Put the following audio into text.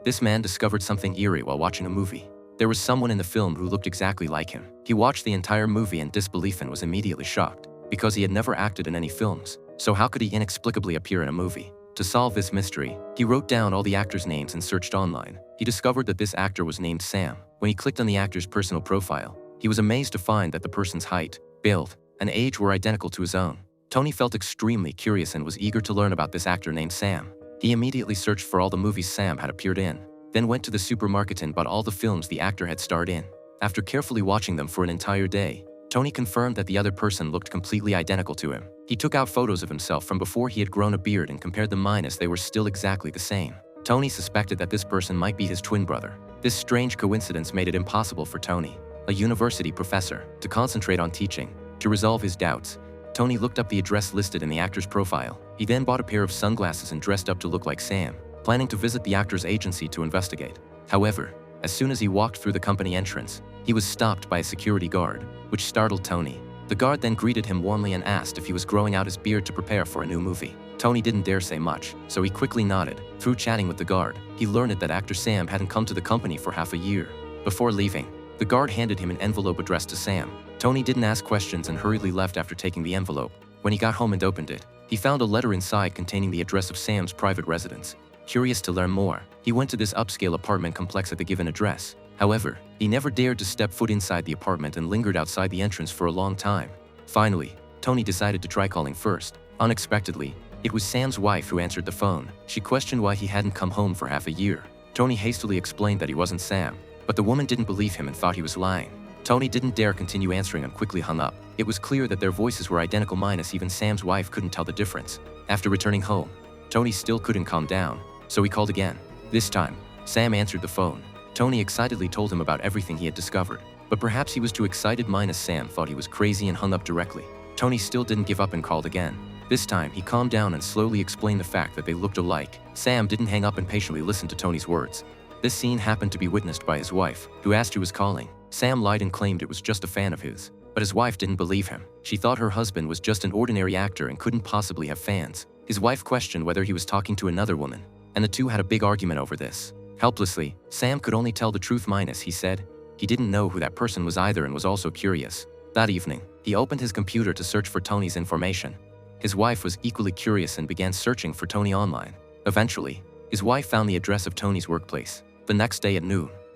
This man discovered something eerie while watching a movie. There was someone in the film who looked exactly like him. He watched the entire movie in disbelief and was immediately shocked, because he had never acted in any films, so how could he inexplicably appear in a movie? To solve this mystery, he wrote down all the actors' names and searched online. He discovered that this actor was named Sam. When he clicked on the actor's personal profile, he was amazed to find that the person's height, build, and age were identical to his own. Tony felt extremely curious and was eager to learn about this actor named Sam. He immediately searched for all the movies Sam had appeared in, then went to the supermarket and bought all the films the actor had starred in. After carefully watching them for an entire day, Tony confirmed that the other person looked completely identical to him. He took out photos of himself from before he had grown a beard and compared them minus they were still exactly the same. Tony suspected that this person might be his twin brother. This strange coincidence made it impossible for Tony, a university professor, to concentrate on teaching. To resolve his doubts, Tony looked up the address listed in the actor's profile. He then bought a pair of sunglasses and dressed up to look like Sam, planning to visit the actor's agency to investigate. However, as soon as he walked through the company entrance, he was stopped by a security guard, which startled Tony. The guard then greeted him warmly and asked if he was growing out his beard to prepare for a new movie. Tony didn't dare say much, so he quickly nodded. Through chatting with the guard, he learned that actor Sam hadn't come to the company for half a year. Before leaving, the guard handed him an envelope addressed to Sam. Tony didn't ask questions and hurriedly left after taking the envelope. When he got home and opened it, he found a letter inside containing the address of Sam's private residence. Curious to learn more, he went to this upscale apartment complex at the given address. However, he never dared to step foot inside the apartment and lingered outside the entrance for a long time. Finally, Tony decided to try calling first. Unexpectedly, it was Sam's wife who answered the phone. She questioned why he hadn't come home for half a year. Tony hastily explained that he wasn't Sam, but the woman didn't believe him and thought he was lying. Tony didn't dare continue answering and quickly hung up. It was clear that their voices were identical minus even Sam's wife couldn't tell the difference. After returning home, Tony still couldn't calm down, so he called again. This time, Sam answered the phone. Tony excitedly told him about everything he had discovered, but perhaps he was too excited minus Sam thought he was crazy and hung up directly. Tony still didn't give up and called again. This time, he calmed down and slowly explained the fact that they looked alike. Sam didn't hang up and patiently listened to Tony's words. This scene happened to be witnessed by his wife, who asked who was calling. Sam lied and claimed it was just a fan of his, but his wife didn't believe him. She thought her husband was just an ordinary actor and couldn't possibly have fans. His wife questioned whether he was talking to another woman, and the two had a big argument over this. Helplessly, Sam could only tell the truth minus he said he didn't know who that person was either and was also curious. That evening, he opened his computer to search for Tony's information. His wife was equally curious and began searching for Tony online. Eventually, his wife found the address of Tony's workplace. The next day at noon,